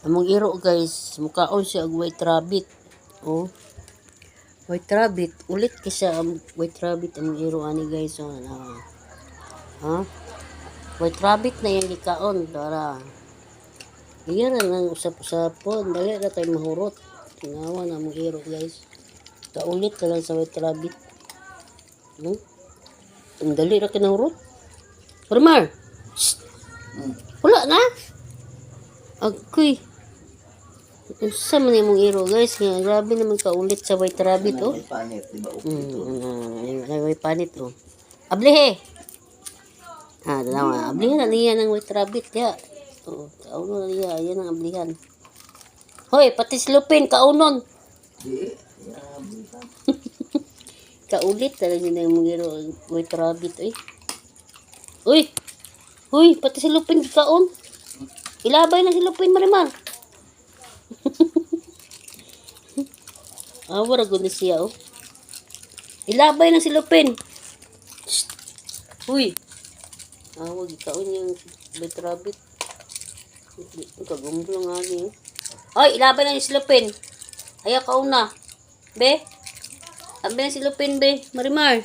Among iro guys, mukaon siya og white rabbit. Oh, white rabbit. Ulit kisa ang white rabbit among iro ani guys. So, ha? White rabbit na yung likaon. Tara. Iyan lang usap-usapon. Dali na tayo mahurot. Tinawa na among iro guys. Kaulit na lang sa white rabbit. Ang dali na kinahurot. Marimar! Wala na? Agoy. Usa man imong iro guys, nga grabe naman kaulit sa white rabbit oh. May panit, di ba? May panit oh. Ablihe. Dalawa. Ablihan na niya ng white rabbit ya. Oh, kaunon na niya, ayan ang ablihan. Hoy, pati silupin kaunon. Di. Kaulit talaga na imong iro white rabbit eh. Uy. Uy, pati silupin kaon. Ilabay na silupin Marimar. Awara gud ni siya oh. Ilabay ng silupin. Uy. Awag ikaw yung white rabbit. Kagumbo lang ani. Oy, ilabay na yung silupin. Ayaw ka una. Be. Abay na silupin be, Marimar.